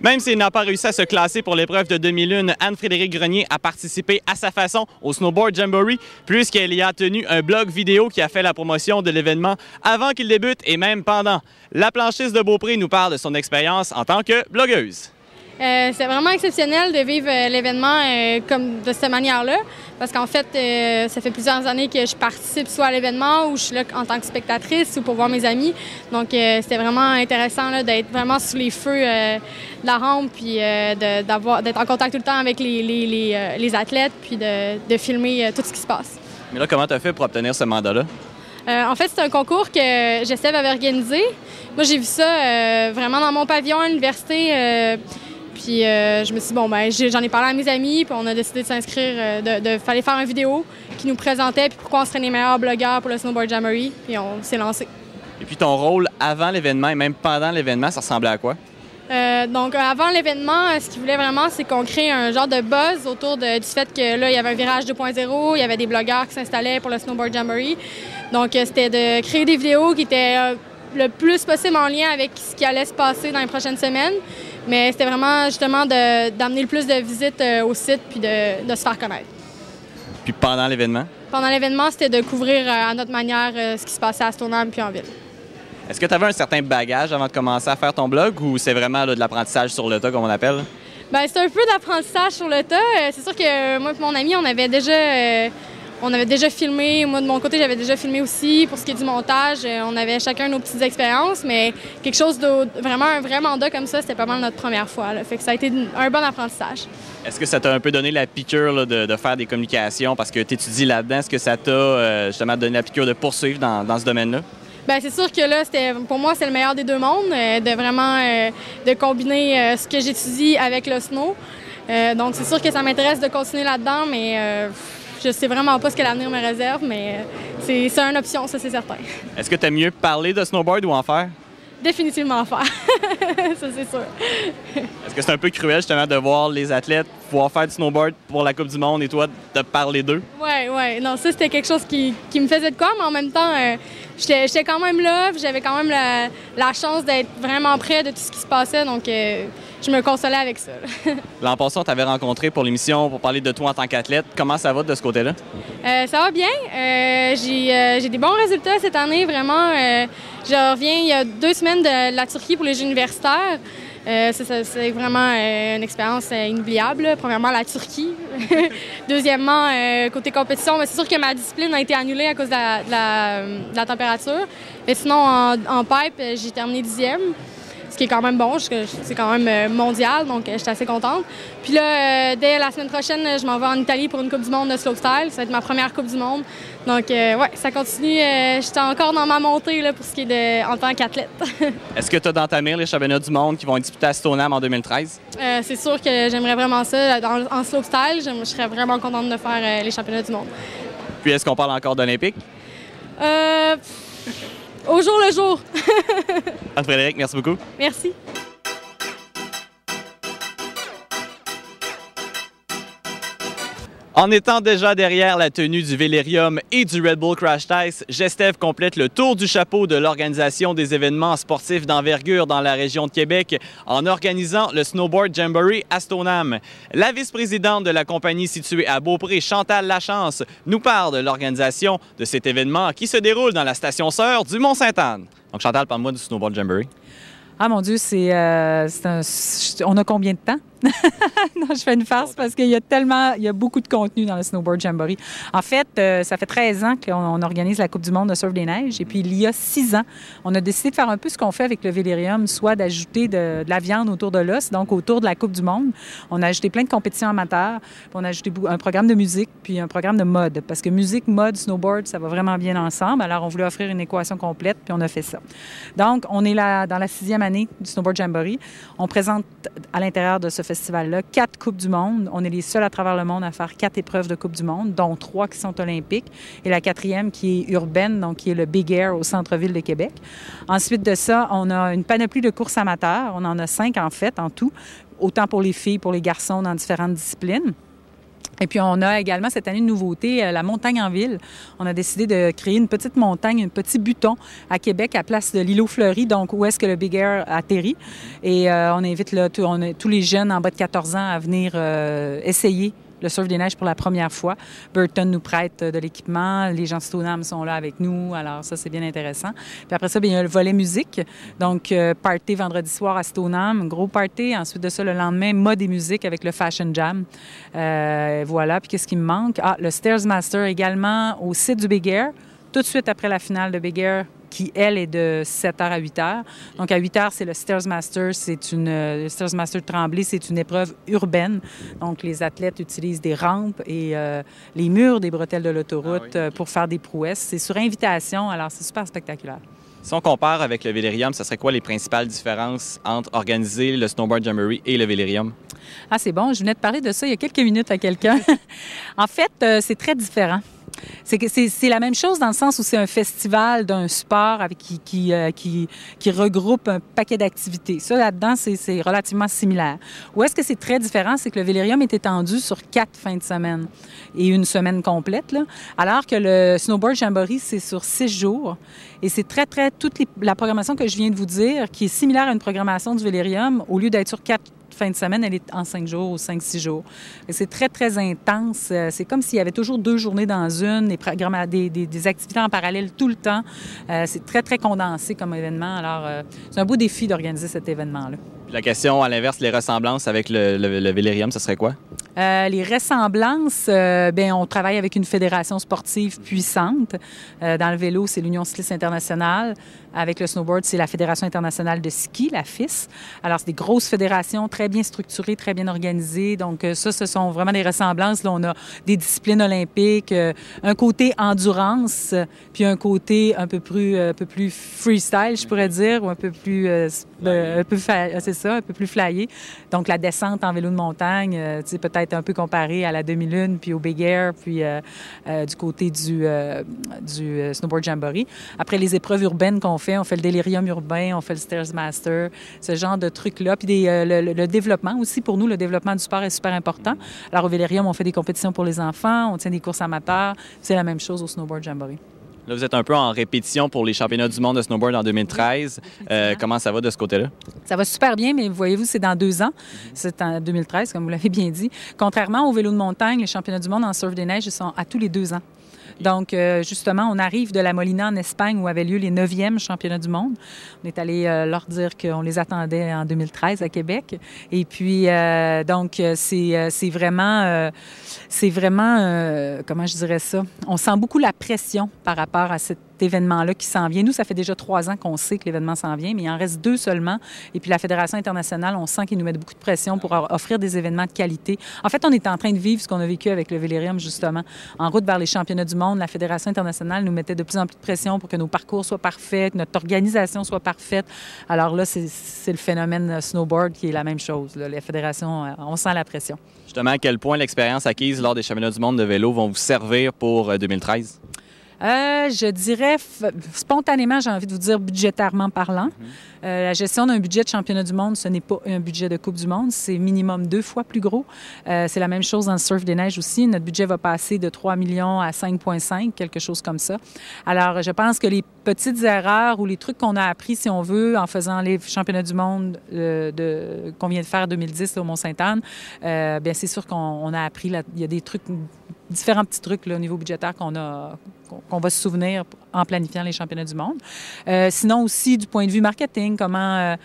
Même s'il n'a pas réussi à se classer pour l'épreuve de 2001, Anne-Frédérique Grenier a participé à sa façon au Snowboard Jamboree puisqu'elle y a tenu un blog vidéo qui a fait la promotion de l'événement avant qu'il débute et même pendant. La planchiste de Beaupré nous parle de son expérience en tant que blogueuse. C'est vraiment exceptionnel de vivre l'événement comme de cette manière-là, parce qu'en fait, ça fait plusieurs années que je participe soit à l'événement ou je suis là en tant que spectatrice ou pour voir mes amis. Donc, c'était vraiment intéressant d'être vraiment sous les feux de la rampe, puis d'être en contact tout le temps avec les athlètes, puis de filmer tout ce qui se passe. Mais là, comment tu as fait pour obtenir ce mandat-là? En fait, c'est un concours que Gestev avait organisé. Moi, j'ai vu ça vraiment dans mon pavillon à l'université. Puis je me suis dit, bon, ben j'en ai parlé à mes amis, puis on a décidé de s'inscrire, fallait faire une vidéo qui nous présentait, puis pourquoi on serait les meilleurs blogueurs pour le Snowboard Jamboree, puis on s'est lancé. Et puis ton rôle avant l'événement et même pendant l'événement, ça ressemblait à quoi? Donc, avant l'événement, ce qu'ils voulaient vraiment, c'est qu'on crée un genre de buzz autour du fait que là, il y avait un virage 2.0, il y avait des blogueurs qui s'installaient pour le Snowboard Jamboree. Donc, c'était de créer des vidéos qui étaient le plus possible en lien avec ce qui allait se passer dans les prochaines semaines. Mais c'était vraiment justement d'amener le plus de visites au site puis de se faire connaître. Puis pendant l'événement? Pendant l'événement, c'était de couvrir à notre manière ce qui se passait à Stoneham puis en ville. Est-ce que tu avais un certain bagage avant de commencer à faire ton blog ou c'est vraiment là, de l'apprentissage sur le tas, comme on appelle? Bien, c'est un peu d'apprentissage sur le tas. C'est sûr que moi et mon ami, on avait déjà filmé. Moi, de mon côté, j'avais déjà filmé aussi. Pour ce qui est du montage, on avait chacun nos petites expériences, mais quelque chose vraiment un vrai mandat comme ça, c'était pas mal notre première fois. Là. Fait que ça a été un bon apprentissage. Est-ce que ça t'a un peu donné la piqûre là, de faire des communications parce que tu étudies là-dedans? Est-ce que ça t'a justement donné la piqûre de poursuivre dans ce domaine-là? Bien, c'est sûr que là, pour moi, c'est le meilleur des deux mondes, de vraiment de combiner ce que j'étudie avec le snow. Donc, c'est sûr que ça m'intéresse de continuer là-dedans, mais je sais vraiment pas ce que l'avenir me réserve, mais c'est une option, ça, c'est certain. Est-ce que tu aimes mieux parler de snowboard ou en faire? Définitivement en faire, ça, c'est sûr. Est-ce que c'est un peu cruel, justement, de voir les athlètes pouvoir faire du snowboard pour la Coupe du Monde et toi, de parler d'eux? Oui. Non, ça, c'était quelque chose qui me faisait de quoi, mais en même temps, j'étais quand même là, j'avais quand même la chance d'être vraiment près de tout ce qui se passait, donc je me consolais avec ça. L'an passé, on t'avait rencontré pour l'émission pour parler de toi en tant qu'athlète. Comment ça va de ce côté-là? Ça va bien. J'ai des bons résultats cette année, vraiment. Je reviens il y a 2 semaines de la Turquie pour les Jeux universitaires. C'est vraiment une expérience inoubliable. Premièrement, la Turquie. Deuxièmement, côté compétition, c'est sûr que ma discipline a été annulée à cause de la température. Mais sinon, en pipe, j'ai terminé 10e. Ce qui est quand même bon, c'est quand même mondial, donc j'étais assez contente. Puis là, dès la semaine prochaine, je m'en vais en Italie pour une Coupe du monde de slopestyle. Ça va être ma première Coupe du monde. Donc, ouais, ça continue. J'étais encore dans ma montée là, pour ce qui est en tant qu'athlète. Est-ce que tu as d'entamer les championnats du monde qui vont être disputés à Stoneham en 2013? C'est sûr que j'aimerais vraiment ça. En slopestyle, je serais vraiment contente de faire les championnats du monde. Puis, est-ce qu'on parle encore d'Olympique? Au jour le jour. Anne-Frédérique, merci beaucoup. Merci. En étant déjà derrière la tenue du Vélérium et du Red Bull Crash Ice, Gestev complète le tour du chapeau de l'organisation des événements sportifs d'envergure dans la région de Québec en organisant le Snowboard Jamboree à Stoneham. La vice-présidente de la compagnie située à Beaupré, Chantal Lachance, nous parle de l'organisation de cet événement qui se déroule dans la station sœur du Mont-Sainte-Anne. Donc Chantal, parle-moi du Snowboard Jamboree. Ah mon Dieu, on a combien de temps? Non, je fais une farce parce qu'il y a beaucoup de contenu dans le Snowboard Jamboree. En fait, ça fait 13 ans qu'on organise la Coupe du monde de surf des neiges. Et puis, il y a 6 ans, on a décidé de faire un peu ce qu'on fait avec le Vélérium, soit d'ajouter de la viande autour de l'os, donc autour de la Coupe du monde. On a ajouté plein de compétitions amateurs, puis on a ajouté un programme de musique, puis un programme de mode. Parce que musique, mode, snowboard, ça va vraiment bien ensemble. Alors, on voulait offrir une équation complète, puis on a fait ça. Donc, on est là dans la 6e année du Snowboard Jamboree. On présente à l'intérieur de ce festival-là 4 Coupes du monde. On est les seuls à travers le monde à faire 4 épreuves de Coupe du monde, dont 3 qui sont olympiques et la 4e qui est urbaine, donc qui est le Big Air au centre-ville de Québec. Ensuite de ça, on a une panoplie de courses amateurs. On en a 5 en fait, en tout, autant pour les filles, pour les garçons dans différentes disciplines. Et puis, on a également cette année une nouveauté, la montagne en ville. On a décidé de créer une petite montagne, un petit buton à Québec, à place de l'îlot Fleury, donc où est-ce que le Big Air atterrit. Et on invite là, tous les jeunes en bas de 14 ans à venir essayer le surf des neiges pour la première fois. Burton nous prête de l'équipement. Les gens de Stoneham sont là avec nous. Alors ça, c'est bien intéressant. Puis après ça, bien, il y a le volet musique. Donc, party vendredi soir à Stoneham, gros party. Ensuite de ça, le lendemain, mode et musique avec le Fashion Jam. Voilà. Puis qu'est-ce qui me manque? Ah, le Stairs Master également au site du Big Air, tout de suite après la finale de Big Air, qui, elle, est de 7h à 8h. Donc, à 8h, c'est le Stairs Master. Le Stairs Master de Tremblay, c'est une épreuve urbaine. Donc, les athlètes utilisent des rampes et les murs des bretelles de l'autoroute pour faire des prouesses. C'est sur invitation, alors c'est super spectaculaire. Si on compare avec le Vélérium, ce serait quoi les principales différences entre organiser le Snowboard Jamboree et le Vélérium? Ah, c'est bon. Je venais de parler de ça il y a quelques minutes à quelqu'un. En fait, c'est très différent. C'est la même chose dans le sens où c'est un festival d'un sport avec qui regroupe un paquet d'activités. Ça, là-dedans, c'est relativement similaire. Où est-ce que c'est très différent? C'est que le Vélérium est étendu sur 4 fins de semaine et une semaine complète, là, alors que le Snowboard Jamboree, c'est sur 6 jours. Et c'est la programmation que je viens de vous dire, qui est similaire à une programmation du Vélérium, au lieu d'être sur 4 fin de semaine, elle est en 5 jours ou 5-6 jours. Et c'est très, très intense. C'est comme s'il y avait toujours 2 journées dans une, des activités en parallèle tout le temps. C'est très, très condensé comme événement. Alors, c'est un beau défi d'organiser cet événement-là. La question, à l'inverse, les ressemblances avec le Vélérium, ce serait quoi? Les ressemblances, on travaille avec une fédération sportive puissante. Dans le vélo, c'est l'Union cycliste internationale. Avec le snowboard, c'est la Fédération internationale de ski, la FIS. Alors, c'est des grosses fédérations très bien structurées, très bien organisées. Donc, ça, ce sont vraiment des ressemblances. Là, on a des disciplines olympiques, un côté endurance, puis un côté un peu plus freestyle, je pourrais dire, ou un peu plus... c'est ça, un peu plus flyé. Donc, la descente en vélo de montagne, peut-être un peu comparée à la demi-lune, puis au Big Air, puis du côté du Snowboard Jamboree. Après, les épreuves urbaines qu'on fait, on fait le Delirium urbain, on fait le Stairs Master, ce genre de trucs-là. Puis le développement aussi, pour nous, le développement du sport est super important. Alors, au Vélérium, on fait des compétitions pour les enfants, on tient des courses amateurs. C'est la même chose au Snowboard Jamboree. Là, vous êtes un peu en répétition pour les championnats du monde de snowboard en 2013. Comment ça va de ce côté-là? Ça va super bien, mais voyez-vous, c'est dans 2 ans. C'est en 2013, comme vous l'avez bien dit. Contrairement au vélo de montagne, les championnats du monde en surf des neiges, ils sont à tous les 2 ans. Donc, justement, on arrive de la Molina en Espagne où avaient lieu les 9e championnats du monde. On est allé leur dire qu'on les attendait en 2013 à Québec. Et puis, donc, c'est vraiment, comment je dirais ça? On sent beaucoup la pression par rapport à cet événement-là qui s'en vient. Nous, ça fait déjà 3 ans qu'on sait que l'événement s'en vient, mais il en reste 2 seulement. Et puis la Fédération internationale, on sent qu'ils nous mettent beaucoup de pression pour offrir des événements de qualité. En fait, on est en train de vivre ce qu'on a vécu avec le Vélérium, justement. En route vers les championnats du monde, la Fédération internationale nous mettait de plus en plus de pression pour que nos parcours soient parfaits, que notre organisation soit parfaite. Alors là, c'est le phénomène snowboard qui est la même chose. Là. Les fédérations, on sent la pression. Justement, à quel point l'expérience acquise lors des championnats du monde de vélo vont vous servir pour 2013? Je dirais, spontanément, j'ai envie de vous dire budgétairement parlant. La gestion d'un budget de championnat du monde, ce n'est pas un budget de Coupe du monde, c'est minimum 2 fois plus gros. C'est la même chose dans le surf des neiges aussi. Notre budget va passer de 3 millions à 5,5, quelque chose comme ça. Alors, je pense que les petites erreurs ou les trucs qu'on a appris, si on veut, en faisant les championnats du monde qu'on vient de faire en 2010 là, au Mont-Sainte-Anne, bien c'est sûr qu'on a appris, là, il y a des trucs, différents petits trucs là, au niveau budgétaire qu'on va se souvenir en planifiant les championnats du monde. Sinon aussi, du point de vue marketing, comment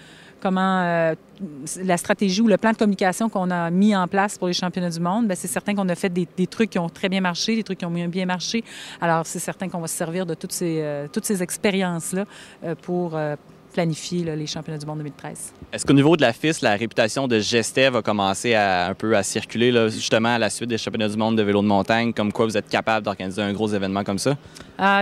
la stratégie ou le plan de communication qu'on a mis en place pour les championnats du monde, bien, c'est certain qu'on a fait des trucs qui ont très bien marché, des trucs qui ont bien marché. Alors, c'est certain qu'on va se servir de toutes ces expériences-là pour planifier là, les championnats du monde 2013. Est-ce qu'au niveau de la FIS, la réputation de Gestev a commencé un peu à circuler, là, justement, à la suite des championnats du monde de vélo de montagne, comme quoi vous êtes capable d'organiser un gros événement comme ça?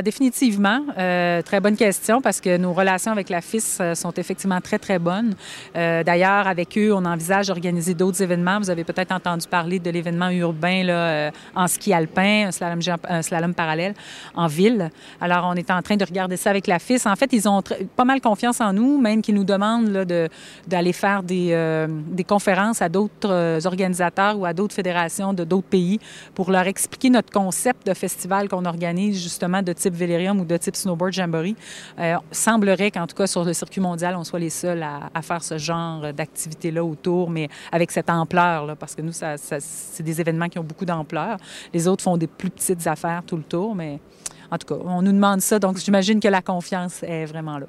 Définitivement. Très bonne question parce que nos relations avec la FIS sont effectivement très, très bonnes. D'ailleurs, avec eux, on envisage d'organiser d'autres événements. Vous avez peut-être entendu parler de l'événement urbain là, en ski alpin, un slalom parallèle en ville. Alors, on est en train de regarder ça avec la FIS. En fait, ils ont pas mal confiance confiance en nous, même qu'ils nous demandent là, d'aller faire des conférences à d'autres organisateurs ou à d'autres fédérations de d'autres pays pour leur expliquer notre concept de festival qu'on organise justement de type Vélérium ou de type Snowboard Jamboree. Semblerait qu'en tout cas sur le circuit mondial, on soit les seuls à faire ce genre d'activité-là autour, mais avec cette ampleur, là, parce que nous, c'est des événements qui ont beaucoup d'ampleur. Les autres font des plus petites affaires tout le tour, mais en tout cas, on nous demande ça, donc j'imagine que la confiance est vraiment là.